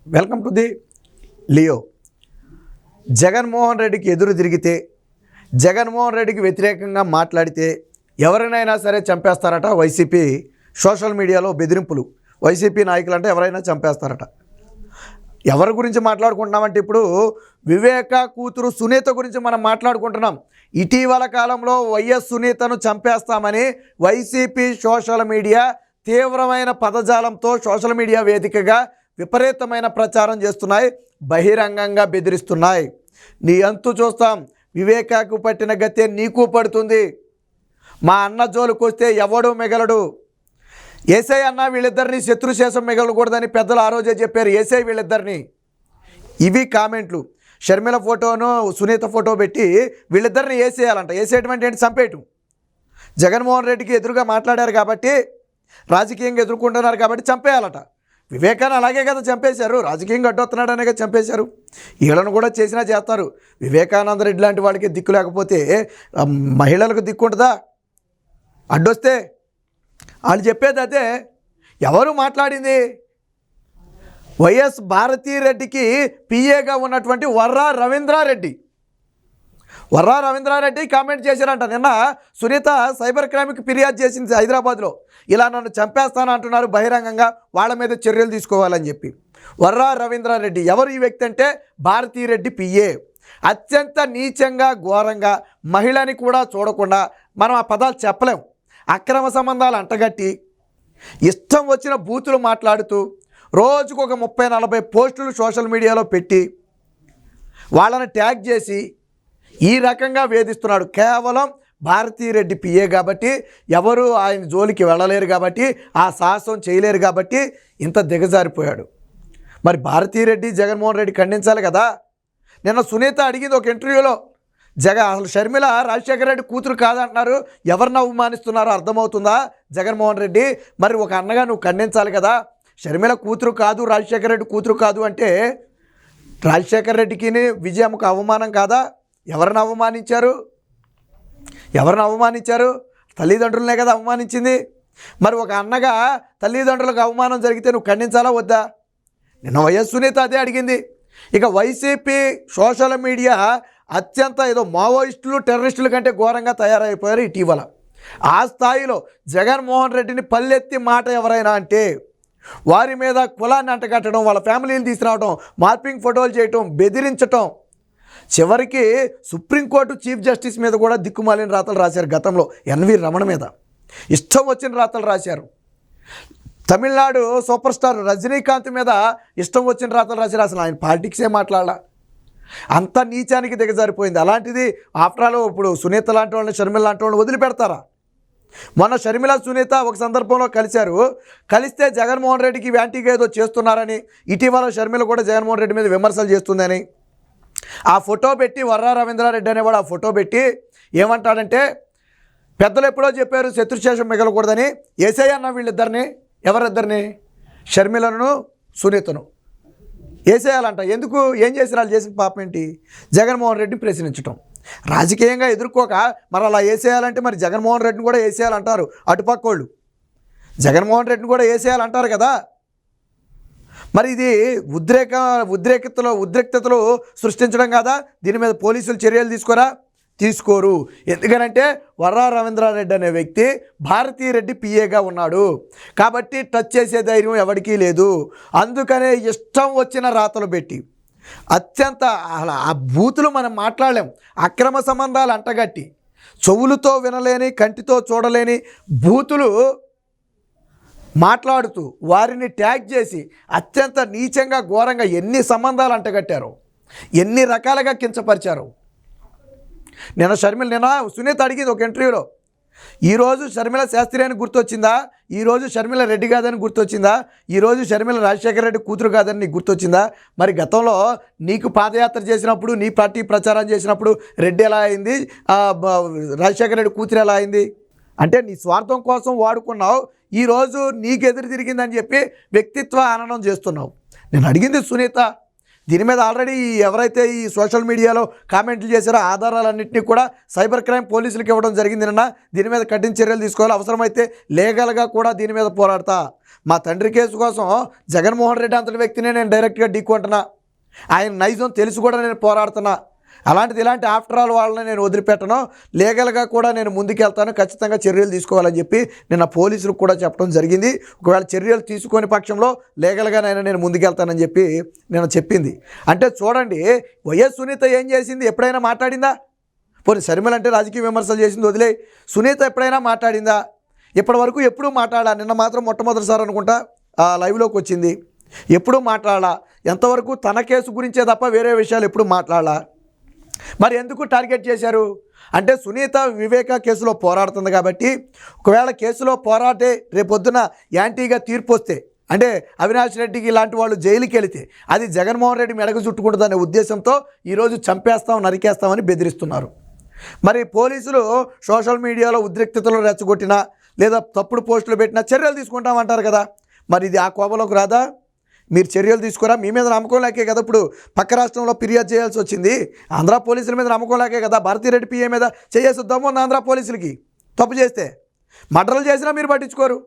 Welcome to the Leo. Jaganmohan రెడ్డికి ఎదురు తిరిగితే, జగన్మోహన్ రెడ్డికి వ్యతిరేకంగా మాట్లాడితే ఎవరినైనా సరే చంపేస్తారట. వైసీపీ సోషల్ మీడియాలో బెదిరింపులు. వైసీపీ నాయకులు అంటే ఎవరైనా చంపేస్తారట. ఎవరి గురించి మాట్లాడుకుంటున్నామంటే ఇప్పుడు వివేక కూతురు సునీత గురించి మనం మాట్లాడుకుంటున్నాం. ఇటీవల కాలంలో వైఎస్ సునీతను చంపేస్తామని వైసీపీ సోషల్ మీడియా తీవ్రమైన పదజాలంతో సోషల్ మీడియా వేదికగా విపరీతమైన ప్రచారం చేస్తున్నాయి, బహిరంగంగా బెదిరిస్తున్నాయి. నీ అంతు చూస్తాం, వివేకాకు పట్టిన గతే నీకు పడుతుంది. మా అన్న జోలికి వస్తే ఎవడు మిగలడు. ఏసై అన్న వీళ్ళిద్దరిని శత్రుశేషం మిగలకూడదని పెద్దలు ఆ రోజే చెప్పారు. ఏసై వీళ్ళిద్దరిని. ఇవి కామెంట్లు. షర్మిల ఫోటోను సునీత ఫోటో పెట్టి వీళ్ళిద్దరిని వేసేయాలంట. వేసేయటం ఏంటి? చంపేయటం. జగన్మోహన్ రెడ్డికి ఎదురుగా మాట్లాడారు కాబట్టి, రాజకీయంగా ఎదుర్కొంటున్నారు కాబట్టి చంపేయాలట. వివేకాన్ని అలాగే కదా చంపేశారు, రాజకీయంగా అడ్డొస్తున్నాడు అనేగా చంపేశారు. వీళ్ళను కూడా చేసినా చేస్తారు. వివేకానంద రెడ్డి లాంటి వాడికి దిక్కు లేకపోతే మహిళలకు దిక్కు ఉంటుందా? అడ్డొస్తే వాళ్ళు చెప్పేది అదే. ఎవరు మాట్లాడింది? వైఎస్ భారతీరెడ్డికి పిఏగా ఉన్నటువంటి వర్రా రవీంద్రారెడ్డి. వర్రా రవీంద్రారెడ్డి కామెంట్ చేశారంట. నిన్న సునీత సైబర్ క్రైమ్కి ఫిర్యాదు చేసింది హైదరాబాద్లో. ఇలా నన్ను చంపేస్తాను అంటున్నారు బహిరంగంగా, వాళ్ళ మీద చర్యలు తీసుకోవాలని చెప్పి. వర్రా రవీంద్రారెడ్డి ఎవరు? ఈ వ్యక్తి అంటే భారతీరెడ్డి పిఏ. అత్యంత నీచంగా, ఘోరంగా, మహిళని కూడా చూడకుండా మనం ఆ పదాలు చెప్పలేం. అక్రమ సంబంధాలు అంటగట్టి ఇష్టం వచ్చిన బూతులు మాట్లాడుతూ రోజుకు ఒక 30-40 పోస్టులు సోషల్ మీడియాలో పెట్టి వాళ్ళని ట్యాగ్ చేసి ఈ రకంగా వేధిస్తున్నాడు. కేవలం భారతీరెడ్డి పిఏ కాబట్టి, ఎవరు ఆయన జోలికి వెళ్ళలేరు కాబట్టి, ఆ సాహసం చేయలేరు కాబట్టి ఇంత దిగజారిపోయాడు. మరి భారతీరెడ్డి జగన్మోహన్ రెడ్డి ఖండించాలి కదా. నిన్న సునీత అడిగింది ఒక ఇంటర్వ్యూలో, అసలు షర్మిల రాజశేఖర రెడ్డి కూతురు కాదంటున్నారు, ఎవరిని అవమానిస్తున్నారో అర్థమవుతుందా జగన్మోహన్ రెడ్డి? మరి ఒక అన్నగా నువ్వు ఖండించాలి కదా. షర్మిల కూతురు కాదు, రాజశేఖర రెడ్డి కూతురు కాదు అంటే రాజశేఖర రెడ్డికి విజయమ్మకు అవమానం కాదా? ఎవరిని అవమానించారు? ఎవరిని అవమానించారు? తల్లిదండ్రులనే కదా అవమానించింది. మరి ఒక అన్నగా తల్లిదండ్రులకు అవమానం జరిగితే నువ్వు ఖండించాలా వద్దా? నిన్న వైఎస్ సునీత అదే అడిగింది. ఇక వైసీపీ సోషల్ మీడియా అత్యంత ఏదో మావోయిస్టులు, టెర్రరిస్టుల కంటే ఘోరంగా తయారైపోయారు ఇటీవల. ఆ స్థాయిలో జగన్మోహన్ రెడ్డిని పల్లెత్తి మాట ఎవరైనా అంటే వారి మీద కులాన్ని అంటగట్టడం, వాళ్ళ ఫ్యామిలీని తీసుకురావడం, మార్పింగ్ ఫోటోలు చేయటం, బెదిరించటం, చివరికి సుప్రీంకోర్టు చీఫ్ జస్టిస్ మీద కూడా దిక్కుమాలిన రాతలు రాశారు. గతంలో ఎన్వి రమణ మీద ఇష్టం వచ్చిన రాతలు రాశారు. తమిళనాడు సూపర్ స్టార్ రజనీకాంత్ మీద ఇష్టం వచ్చిన రాతలు రాశారు. అసలు ఆయన పాలిటిక్సే మాట్లాడాల. అంత నీచానికి దిగజారిపోయింది. అలాంటిది ఆఫ్టర్ ఆల్ ఇప్పుడు సునీత లాంటి వాళ్ళని, షర్మిల లాంటి వాళ్ళని వదిలిపెడతారా? మొన్న షర్మిల సునీత ఒక సందర్భంలో కలిశారు. కలిస్తే జగన్మోహన్ రెడ్డికి యాంటీగా ఏదో చేస్తున్నారని, ఇటీవల షర్మిల కూడా జగన్మోహన్ రెడ్డి మీద విమర్శలు చేస్తుందని ఆ ఫోటో పెట్టి, వర్రా రవీంద్రారెడ్డి అనేవాడు ఆ ఫోటో పెట్టి ఏమంటాడంటే, పెద్దలు ఎప్పుడో చెప్పారు శత్రుశేషం మిగలకూడదని. ఏసై అన్న వీళ్ళిద్దరిని, ఎవరిద్దరిని? షర్మిలను, సునీతను వేసేయాలంట. ఎందుకు? ఏం చేసి వాళ్ళు చేసిన పాపం ఏంటి? జగన్మోహన్ రెడ్డిని ప్రశ్నించటం. రాజకీయంగా ఎదుర్కోక మరి అలా వేసేయాలంటే మరి జగన్మోహన్ రెడ్డిని కూడా వేసేయాలంటారు అటుపక్క వాళ్ళు. జగన్మోహన్ రెడ్డిని కూడా వేసేయాలంటారు కదా. మరి ఇది ఉద్రిక్తతలు సృష్టించడం కాదా? దీని మీద పోలీసులు చర్యలు తీసుకోరు. ఎందుకనంటే వర్రా రవీంద్రారెడ్డి అనే వ్యక్తి భారతీరెడ్డి పిఏగా ఉన్నాడు కాబట్టి టచ్ చేసే ధైర్యం ఎవరికీ లేదు. అందుకనే ఇష్టం వచ్చిన రాతలు పెట్టి అత్యంత ఆ బూతులు మనం మాట్లాడలేం. అక్రమ సంబంధాలు అంటగట్టి చెవులతో వినలేని, కంటితో చూడలేని బూతులు మాట్లాడుతూ వారిని ట్యాగ్ చేసి అత్యంత నీచంగా, ఘోరంగా ఎన్ని సంబంధాలు అంటగట్టారో, ఎన్ని రకాలుగా కించపరిచారు. నిన్న సునీత అడిగింది ఒక ఇంటర్వ్యూలో, ఈరోజు షర్మిల శాస్త్రి అని గుర్తొచ్చిందా? ఈరోజు షర్మిల రెడ్డి కాదని గుర్తొచ్చిందా? ఈరోజు షర్మిల రాజశేఖర రెడ్డి కూతురు కాదని నీకు గుర్తొచ్చిందా? మరి గతంలో నీకు పాదయాత్ర చేసినప్పుడు, నీ పార్టీ ప్రచారం చేసినప్పుడు రెడ్డి ఎలా అయింది, రాజశేఖర రెడ్డి కూతురు ఎలా అయింది? అంటే నీ స్వార్థం కోసం వాడుకున్నావు. ఈరోజు నీకు ఎదురు తిరిగిందని చెప్పి వ్యక్తిత్వ హననం చేస్తున్నావు. నేను అడిగింది సునీత, దీని మీద ఆల్రెడీ ఎవరైతే ఈ సోషల్ మీడియాలో కామెంట్లు చేశారో ఆధారాలన్నింటినీ కూడా సైబర్ క్రైమ్ పోలీసులకు ఇవ్వడం జరిగింది నిన్న. దీని మీద కఠిన చర్యలు తీసుకోవాలి, అవసరమైతే లీగల్గా కూడా దీని మీద పోరాడతా. మా తండ్రి కేసు కోసం జగన్మోహన్ రెడ్డి అంతటి వ్యక్తినే నేను డైరెక్ట్గా ఢీకొంటున్నా, ఆయన నైజం తెలిసి కూడా నేను పోరాడుతున్నా. అలాంటిది ఇలాంటి ఆఫ్టర్ ఆల్ వాళ్ళని నేను వదిలిపెట్టను, లీగల్గా కూడా నేను ముందుకెళ్తాను, ఖచ్చితంగా చర్యలు తీసుకోవాలని చెప్పి నిన్న పోలీసులకు కూడా చెప్పడం జరిగింది. ఒకవేళ చర్యలు తీసుకొని పక్షంలో లీగల్గానైనా నేను ముందుకెళ్తానని చెప్పి నేను చెప్పింది. అంటే చూడండి, వైఎస్ సునీత ఏం చేసింది? ఎప్పుడైనా మాట్లాడిందా? పోనీ షర్మిల అంటే రాజకీయ విమర్శలు చేసింది వదిలే, సునీత ఎప్పుడైనా మాట్లాడిందా? ఇప్పటి వరకు ఎప్పుడూ మాట్లాడాలా? నిన్న మాత్రం మొట్టమొదటిసారి అనుకుంటా లైవ్లోకి వచ్చింది. ఎప్పుడూ మాట్లాడాలా? ఎంతవరకు తన కేసు గురించే తప్ప వేరే విషయాలు ఎప్పుడు మాట్లాడాలా? మరి ఎందుకు టార్గెట్ చేశారు అంటే, సునీత వివేక కేసులో పోరాడుతుంది కాబట్టి, ఒకవేళ కేసులో పోరాటే రేపొద్దున యాంటీగా తీర్పు వస్తే, అంటే అవినాష్ రెడ్డికి ఇలాంటి వాళ్ళు జైలుకి వెళితే అది జగన్మోహన్ రెడ్డి మెడకు చుట్టుకుంటుందనే ఉద్దేశంతో ఈరోజు చంపేస్తాం, నరికేస్తామని బెదిరిస్తున్నారు. మరి పోలీసులు సోషల్ మీడియాలో ఉద్రిక్తతలు రెచ్చగొట్టినా లేదా తప్పుడు పోస్టులు పెట్టినా చర్యలు తీసుకుంటామంటారు కదా, మరి ఇది ఆ కోపంలోకి రాదా? మీరు చర్యలు తీసుకురా? మీ మీద నమ్మకం లేకే కదా ఇప్పుడు పక్క రాష్ట్రంలో ఫిర్యాదు చేయాల్సి వచ్చింది. ఆంధ్ర పోలీసుల మీద నమ్మకం లేకే కదా భారతీరెడ్డి పిఏ మీద చేయాల్సి దమ్ము ఉంది ఆంధ్ర పోలీసులకి. తప్పు చేస్తే మర్డర్లు చేసినా మీరు పట్టించుకోరు.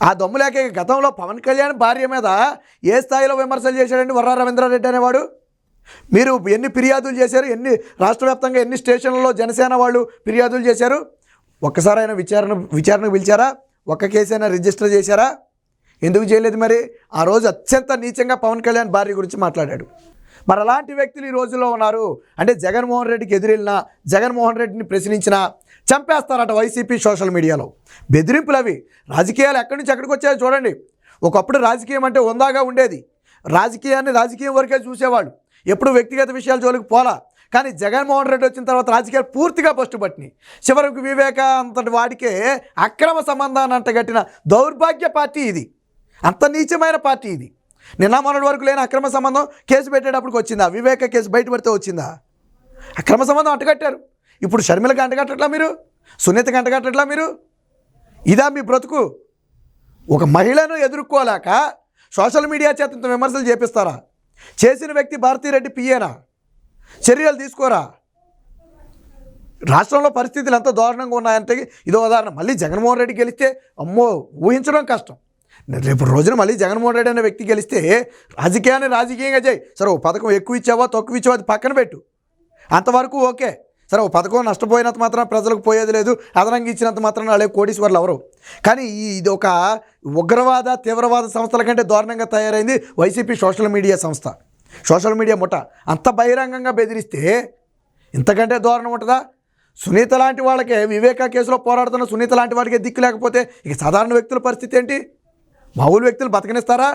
ఆ దమ్ము లేకే గతంలో పవన్ కళ్యాణ్ భార్య మీద ఏ స్థాయిలో విమర్శలు చేశాడండి వర్రా రవీంద్రారెడ్డి అనేవాడు. మీరు ఎన్ని ఫిర్యాదులు చేశారు? ఎన్ని రాష్ట్ర వ్యాప్తంగా ఎన్ని స్టేషన్లలో జనసేన వాళ్ళు ఫిర్యాదులు చేశారు? ఒక్కసారైనా విచారణకు పిలిచారా? ఒక్క కేసైనా రిజిస్టర్ చేశారా? ఎందుకు చేయలేదు? మరి ఆ రోజు అత్యంత నీచంగా పవన్ కళ్యాణ్ భార్య గురించి మాట్లాడాడు. మరి అలాంటి వ్యక్తులు ఈ రోజుల్లో ఉన్నారు. అంటే జగన్మోహన్ రెడ్డికి ఎదురెళ్ళినా, జగన్మోహన్ రెడ్డిని ప్రశ్నించినా చంపేస్తారట వైసీపీ సోషల్ మీడియాలో. బెదిరింపులు అవి. రాజకీయాలు ఎక్కడి నుంచి ఎక్కడికి వచ్చాయో చూడండి. ఒకప్పుడు రాజకీయం అంటే హుందాగా ఉండేది, రాజకీయాన్ని రాజకీయం వరకే చూసేవాళ్ళు, ఎప్పుడు వ్యక్తిగత విషయాల జోలికి పోలా. కానీ జగన్మోహన్ రెడ్డి వచ్చిన తర్వాత రాజకీయాలు పూర్తిగా బస్టు పట్టినాయి. చివరికి వివేక అంతటి వాడికే అక్రమ సంబంధాన్ని అంటగట్టిన దౌర్భాగ్య పార్టీ ఇది, అంత నీచమైన పార్టీ ఇది. నిన్న మొన్నటి వరకు లేని అక్రమ సంబంధం కేసు పెట్టేటప్పటికి వచ్చిందా? వివేక కేసు బయటపడితే వచ్చిందా? అక్రమ సంబంధం అంటగట్టారు. ఇప్పుడు షర్మిలకి అంటగట్టట్లా మీరు? సునీతకి అంటగట్టట్లా మీరు? ఇదా మీ బ్రతుకు? ఒక మహిళను ఎదుర్కోలేక సోషల్ మీడియా చేత ఇంత విమర్శలు చేపిస్తారా? చేసిన వ్యక్తి భారతీరెడ్డి పిఏనా? చర్యలు తీసుకోరా? రాష్ట్రంలో పరిస్థితులు ఎంత దారుణంగా ఉన్నాయంటే ఇదో ఉదాహరణ. మళ్ళీ జగన్మోహన్ రెడ్డి గెలిస్తే అమ్మో ఊహించడం కష్టం. రేపు రోజున మళ్ళీ జగన్మోహన్ రెడ్డి అనే వ్యక్తి గెలిస్తే రాజకీయాన్ని రాజకీయంగా చేయి. సరే ఓ పథకం ఎక్కువ ఇచ్చావా తక్కువ ఇచ్చావా అది పక్కన పెట్టు, అంతవరకు ఓకే. సరే ఓ పథకం నష్టపోయినంత మాత్రం ప్రజలకు పోయేది లేదు, అదనంగా ఇచ్చినంత మాత్రం వాళ్ళే కోటీశ్వర్లు ఎవరు. కానీ ఇది ఒక ఉగ్రవాద తీవ్రవాద సంస్థల కంటే దారుణంగా తయారైంది వైసీపీ సోషల్ మీడియా సంస్థ, సోషల్ మీడియా ముఠ. అంత బహిరంగంగా బెదిరిస్తే ఇంతకంటే దారుణం ఉంటుందా? సునీత లాంటి వాళ్ళకే, వివేక కేసులో పోరాడుతున్న సునీత లాంటి వాడికే దిక్కు లేకపోతే ఇక సాధారణ వ్యక్తుల పరిస్థితి ఏంటి? మామూలు వ్యక్తులు బతకనిస్తారా?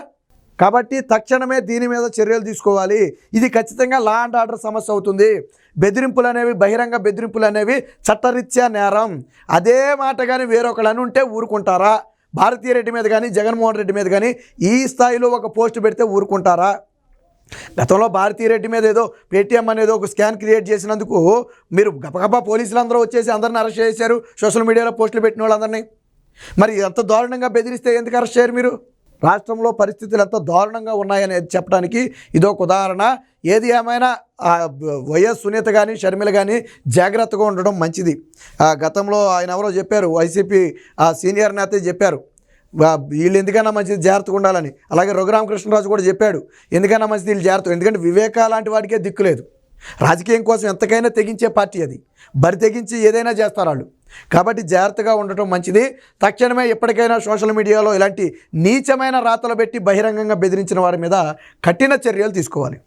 కాబట్టి తక్షణమే దీని మీద చర్యలు తీసుకోవాలి. ఇది ఖచ్చితంగా లా అండ్ ఆర్డర్ సమస్య అవుతుంది. బెదిరింపులు అనేవి, బహిరంగ బెదిరింపులు అనేవి చట్టరీత్యా నేరం. అదే మాట కానీ వేరొకళ్ళు అని ఉంటే ఊరుకుంటారా? భారతీరెడ్డి మీద కానీ జగన్మోహన్ రెడ్డి మీద కానీ ఈ స్థాయిలో ఒక పోస్ట్ పెడితే ఊరుకుంటారా? గతంలో భారతీరెడ్డి మీద ఏదో పేటీఎం అనేది ఒక స్కాన్ క్రియేట్ చేసినందుకు మీరు గబగబా పోలీసులు అందరూ వచ్చేసి అందరిని అరెస్ట్ చేశారు, సోషల్ మీడియాలో పోస్టులు పెట్టిన వాళ్ళందరినీ. మరి ఎంత దారుణంగా బెదిరిస్తే ఎందుకు అరెస్ట్ చేయరు మీరు? రాష్ట్రంలో పరిస్థితులు ఎంత దారుణంగా ఉన్నాయని చెప్పడానికి ఇదొక ఉదాహరణ. ఏది ఏమైనా వైఎస్ సునీత కానీ షర్మిల కానీ జాగ్రత్తగా ఉండడం మంచిది. గతంలో ఆయన ఎవరో చెప్పారు, వైసీపీ సీనియర్ నేత చెప్పారు, వీళ్ళు ఎందుకన్నా మంచిది జాగ్రత్తగా ఉండాలని. అలాగే రఘురామకృష్ణరాజు కూడా చెప్పాడు, ఎందుకన్నా మంచిది వీళ్ళు జాగ్రత్త. ఎందుకంటే వివేక లాంటి వాడికే దిక్కులేదు. రాజకీయం కోసం ఎంతకైనా తెగించే పార్టీ అది, బరి తెగించి ఏదైనా చేస్తారు వాళ్ళు. కాబట్టి జాగ్రత్తగా ఉండటం మంచిది. తక్షణమే ఎప్పటికైనా సోషల్ మీడియాలో ఇలాంటి నీచమైన రాతలు పెట్టి బహిరంగంగా బెదిరించిన వారి మీద కఠిన చర్యలు తీసుకోవాలి.